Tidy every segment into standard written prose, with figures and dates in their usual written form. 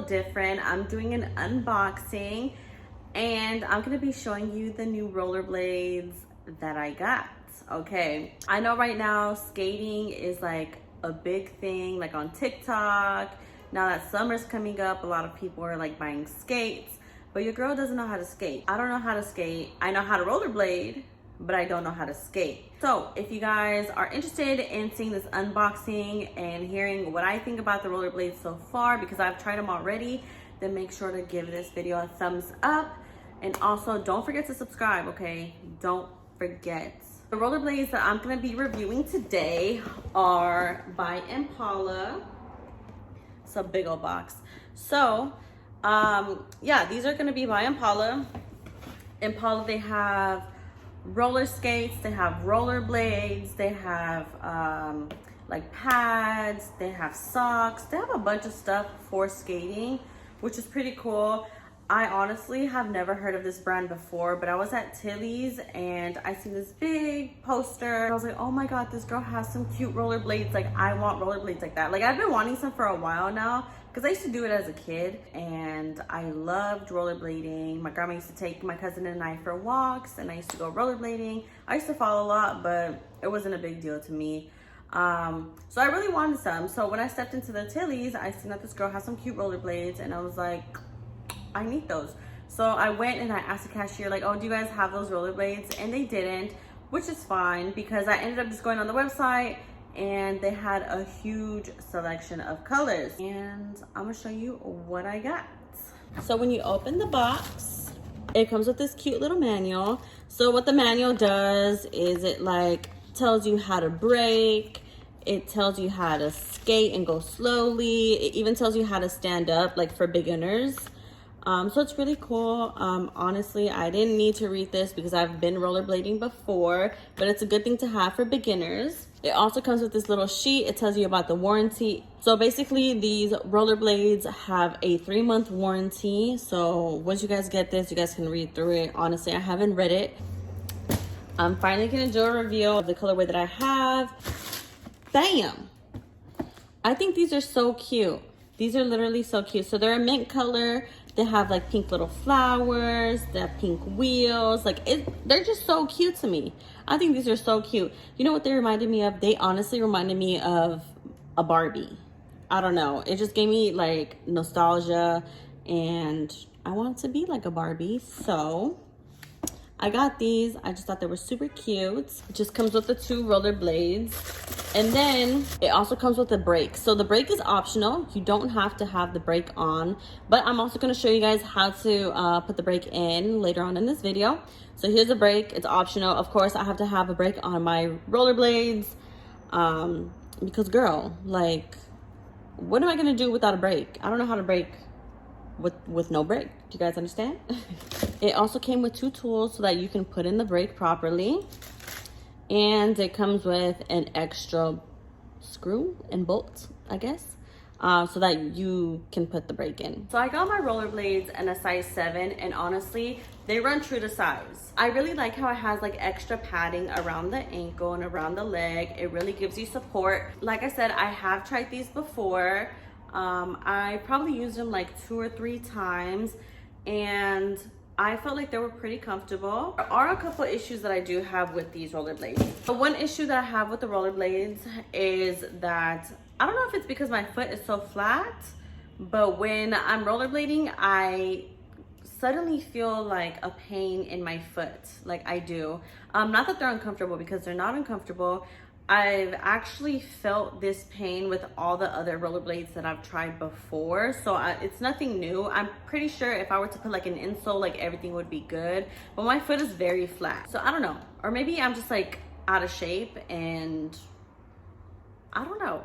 different. I'm doing an unboxing and I'm gonna be showing you the new rollerblades that I got. Okay, I know right now skating is like a big thing, like on TikTok. Now that summer's coming up, a lot of people are like buying skates, but your girl doesn't know how to skate. I don't know how to skate. I know how to rollerblade, but I don't know how to skate. So if you guys are interested in seeing this unboxing and hearing what I think about the rollerblades so far, because I've tried them already, then make sure to give this video a thumbs up. And also don't forget to subscribe, okay? Don't forget. The rollerblades that I'm gonna be reviewing today are by Impala. It's a big old box. So, yeah, these are gonna be by Impala. Impala, they have roller skates, they have rollerblades, they have like pads, they have socks, they have a bunch of stuff for skating, which is pretty cool. I honestly have never heard of this brand before, but I was at Tilly's and I seen this big poster. I was like, oh my God, this girl has some cute rollerblades. Like, I want rollerblades like that. Like, I've been wanting some for a while now because I used to do it as a kid and I loved rollerblading. My grandma used to take my cousin and I for walks and I used to go rollerblading. I used to fall a lot, but it wasn't a big deal to me. So I really wanted some. So when I stepped into the Tilly's, I seen that this girl has some cute rollerblades and I was like, I need those. So I went and I asked the cashier, like, oh, do you guys have those rollerblades? And they didn't, which is fine because I ended up just going on the website and they had a huge selection of colors. And I'm gonna show you what I got. So when you open the box, it comes with this cute little manual. So what the manual does is it like tells you how to brake. It tells you how to skate and go slowly. It even tells you how to stand up, like for beginners. So it's really cool. Honestly, I didn't need to read this because I've been rollerblading before, but it's a good thing to have for beginners. It also comes with this little sheet. It tells you about the warranty. So basically these rollerblades have a 3-month warranty. So once you guys get this, you guys can read through it. Honestly, I haven't read it. I'm finally gonna do a review of the colorway that I have. Bam! I think these are so cute. These are literally so cute. So they're a mint color. They have like pink little flowers, they have pink wheels. Like they're just so cute to me. I think these are so cute. You know what they reminded me of? They honestly reminded me of a Barbie. I don't know. It just gave me like nostalgia and I want to be like a Barbie. So I got these. I just thought they were super cute. It just comes with the 2 rollerblades. And then it also comes with a brake. So the brake is optional. You don't have to have the brake on, but I'm also gonna show you guys how to put the brake in later on in this video. So here's a brake, it's optional. Of course, I have to have a brake on my rollerblades because girl, like, what am I gonna do without a brake? I don't know how to brake with no brake. Do you guys understand? It also came with 2 tools so that you can put in the brake properly. And it comes with an extra screw and bolt, I guess, so that you can put the brake in. So I got my rollerblades in a size 7, and honestly, they run true to size. I really like how it has like extra padding around the ankle and around the leg. It really gives you support. Like I said, I have tried these before. I probably used them like 2 or 3 times, and I felt like they were pretty comfortable. There are a couple issues that I do have with these rollerblades. The one issue that I have with the rollerblades is that, I don't know if it's because my foot is so flat, but when I'm rollerblading, I suddenly feel like a pain in my foot, like I do. Not that they're uncomfortable, because they're not uncomfortable. I've actually felt this pain with all the other rollerblades that I've tried before, so it's nothing new. I'm pretty sure if I were to put like an insole, like everything would be good, but my foot is very flat. So I don't know, or maybe I'm just like out of shape, and I don't know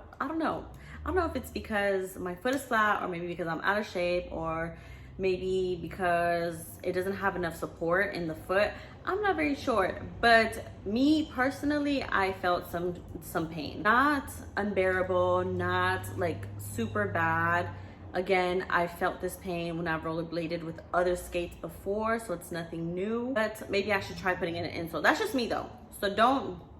if it's because my foot is flat, or maybe because I'm out of shape, or maybe because it doesn't have enough support in the foot. I'm not very sure, but me personally, I felt some pain. Not unbearable, not like super bad. Again, I felt this pain when I've rollerbladed with other skates before, so it's nothing new, but maybe I should try putting in an insole. That's just me though. So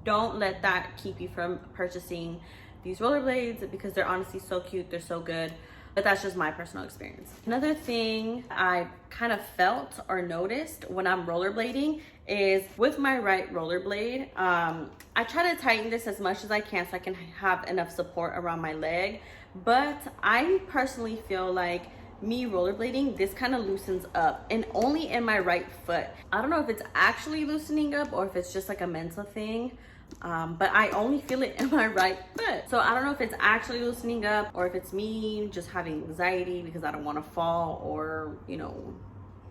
don't let that keep you from purchasing these rollerblades, because they're honestly so cute, they're so good. but that's just my personal experience. Another thing I kind of felt or noticed when I'm rollerblading is with my right rollerblade, I try to tighten this as much as I can so I can have enough support around my leg. But I personally feel like me rollerblading, this kind of loosens up, and only in my right foot. I don't know if it's actually loosening up or if it's just like a mental thing, but I only feel it in my right foot. So I don't know if it's actually loosening up or if it's me just having anxiety because I don't want to fall or, you know,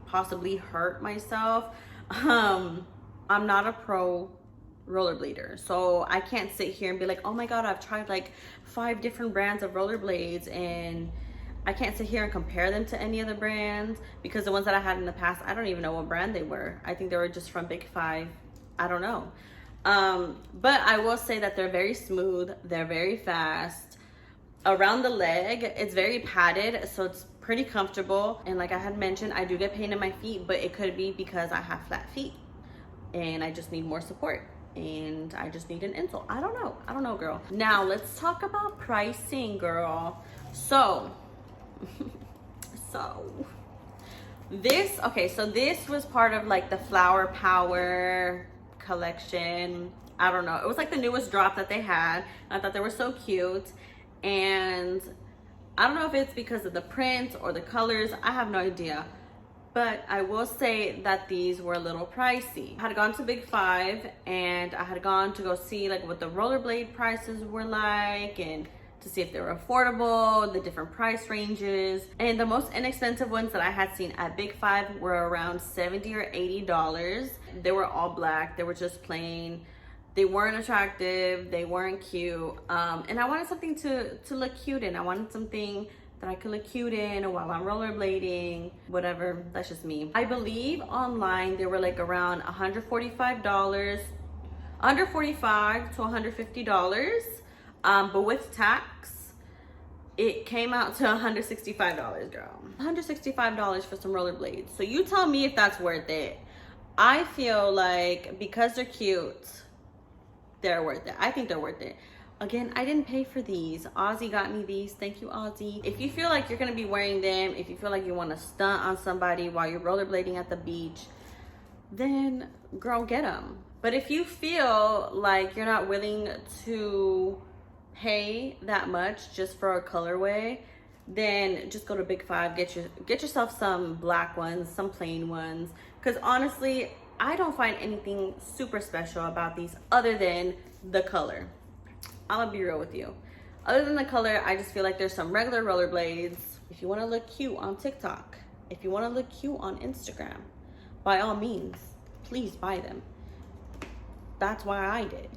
possibly hurt myself. I'm not a pro rollerblader, so I can't sit here and be like, oh my god, I've tried like 5 different brands of rollerblades, and I can't sit here and compare them to any other brands, because the ones that I had in the past, I don't even know what brand they were. I think they were just from Big Five. I don't know. But I will say that they're very smooth, they're very fast. Around the leg, it's very padded, so it's pretty comfortable. And like I had mentioned, I do get pain in my feet, but it could be because I have flat feet and I just need more support, and I just need an insole. I don't know, girl. Now let's talk about pricing, girl. So this was part of like the Flower Power collection. I don't know, it was like the newest drop that they had. I thought they were so cute, and I don't know if it's because of the print or the colors, I have no idea, but I will say that these were a little pricey. I had gone to Big Five and I had gone to go see like what the rollerblade prices were like, and to see if they were affordable, the different price ranges. And the most inexpensive ones that I had seen at Big Five were around $70 or $80. They were all black, they were just plain. They weren't attractive, they weren't cute. And I wanted something to look cute in. I wanted something that I could look cute in while I'm rollerblading, whatever, that's just me. I believe online they were like around $145, under $45 to $150. But with tax, it came out to $165, girl. $165 for some rollerblades. So you tell me if that's worth it. I feel like because they're cute, they're worth it. I think they're worth it. Again, I didn't pay for these. Ozzy got me these. Thank you, Ozzy. If you feel like you're gonna be wearing them, if you feel like you want to stunt on somebody while you're rollerblading at the beach, then girl, get them. But if you feel like you're not willing to pay that much just for a colorway, then just go to Big Five, get yourself some black ones, some plain ones, because honestly I don't find anything super special about these other than the color. I'm gonna be real with you. Other than the color, I just feel like there's some regular rollerblades. If you want to look cute on TikTok, if you want to look cute on Instagram, by all means, please buy them. That's why I did.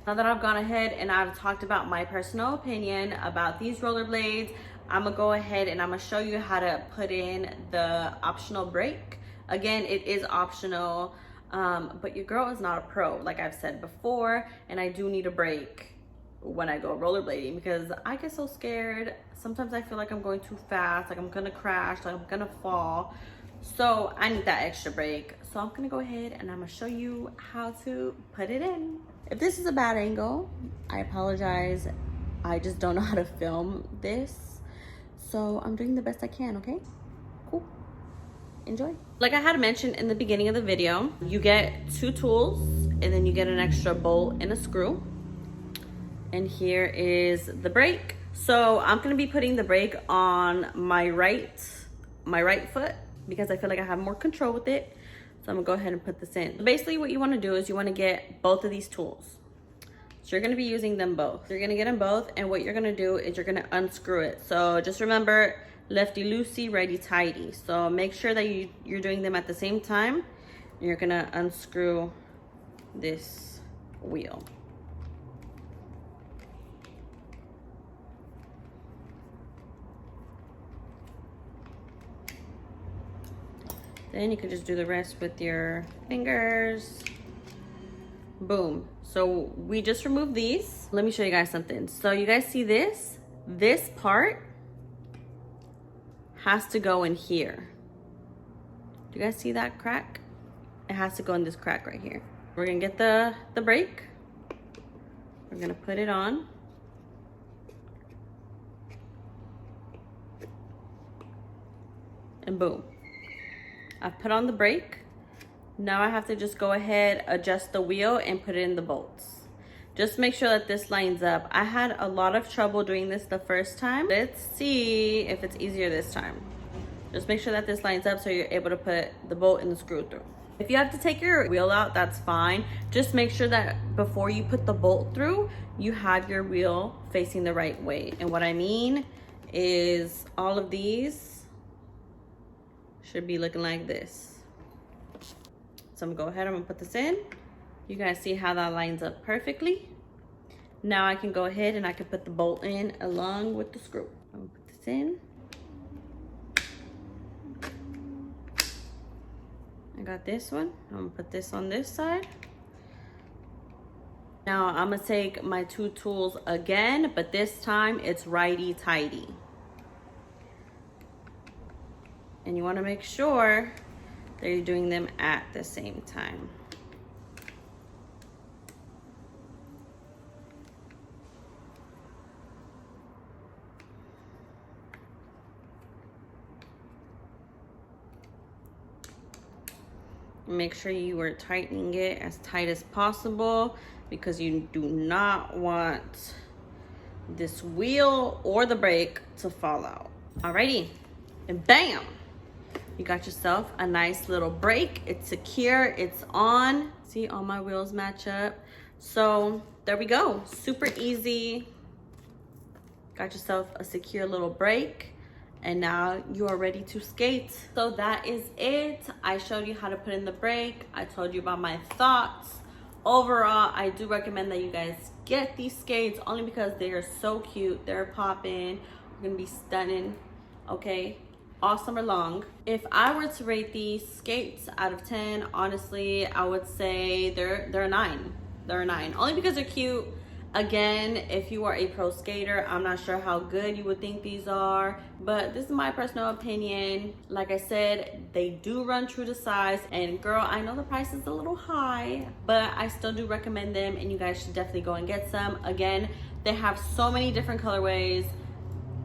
Now that I've gone ahead and I've talked about my personal opinion about these rollerblades, I'm gonna go ahead and I'm gonna show you how to put in the optional brake. Again, it is optional, but your girl is not a pro, like I've said before, and I do need a brake when I go rollerblading because I get so scared. Sometimes I feel like I'm going too fast, like I'm gonna crash, like I'm gonna fall. So I need that extra brake. So I'm gonna go ahead and I'm gonna show you how to put it in. If this is a bad angle, I apologize. I just don't know how to film this. So I'm doing the best I can, okay? Cool, enjoy. Like I had mentioned in the beginning of the video, you get 2 tools and then you get an extra bolt and a screw. And here is the brake. So I'm gonna be putting the brake on my right foot because I feel like I have more control with it. So I'm gonna go ahead and put this in. Basically what you wanna do is you wanna get both of these tools. So you're gonna be using them both. You're gonna get them both, and what you're gonna do is you're gonna unscrew it. So just remember, lefty loosey, righty tighty. So make sure that you're doing them at the same time. You're gonna unscrew this wheel. Then you can just do the rest with your fingers. Boom. So we just removed these. Let me show you guys something. So you guys see this? This part has to go in here. Do you guys see that crack? It has to go in this crack right here. We're gonna get the brake. We're gonna put it on. and boom. I've put on the brake. Now I have to just go ahead, adjust the wheel, and put it in the bolts. Just make sure that this lines up. I had a lot of trouble doing this the first time. Let's see if it's easier this time. Just make sure that this lines up so you're able to put the bolt and the screw through. If you have to take your wheel out, that's fine. Just make sure that before you put the bolt through, you have your wheel facing the right way. And what I mean is all of these should be looking like this. So I'm gonna go ahead, I'm gonna put this in. You guys see how that lines up perfectly. Now I can go ahead and I can put the bolt in along with the screw. I'm gonna put this in. I got this one. I'm gonna put this on this side. Now I'm gonna take my two tools again, but this time it's righty-tighty. And you wanna make sure that you're doing them at the same time. Make sure you are tightening it as tight as possible because you do not want this wheel or the brake to fall out. Alrighty, and bam! You got yourself a nice little brake. It's secure, it's on. See, all my wheels match up. So there we go, super easy. Got yourself a secure little brake. And now you are ready to skate. So that is it. I showed you how to put in the brake. I told you about my thoughts. Overall, I do recommend that you guys get these skates only because they are so cute. They're popping. They're gonna be stunning, okay? All summer long. If I were to rate these skates out of 10, honestly, I would say they're a 9. They're a 9, only because they're cute. Again, if you are a pro skater, I'm not sure how good you would think these are, but this is my personal opinion. Like I said, they do run true to size, and girl, I know the price is a little high, but I still do recommend them, and you guys should definitely go and get some. Again, they have so many different colorways.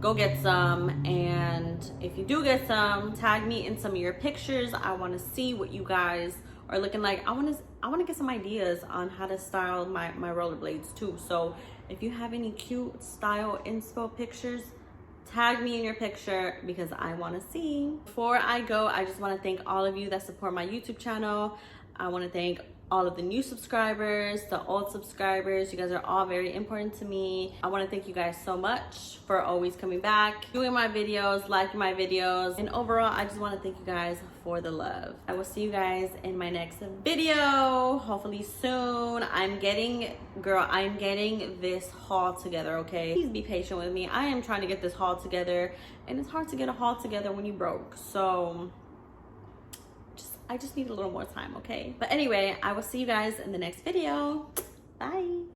Go get some, and if you do get some, tag me in some of your pictures. I want to see what you guys are looking like. I want to get some ideas on how to style my rollerblades too. So if you have any cute style inspo pictures, tag me in your picture because I want to see. Before I go, I just want to thank all of you that support my YouTube channel. I want to thank all of the new subscribers, the old subscribers. You guys are all very important to me. I want to thank you guys so much for always coming back, doing my videos, liking my videos, and overall, I just want to thank you guys for the love. I will see you guys in my next video, hopefully soon. I'm getting this haul together, okay? Please be patient with me. I am trying to get this haul together, and it's hard to get a haul together when you broke, so I just need a little more time, okay? But anyway, I will see you guys in the next video. Bye.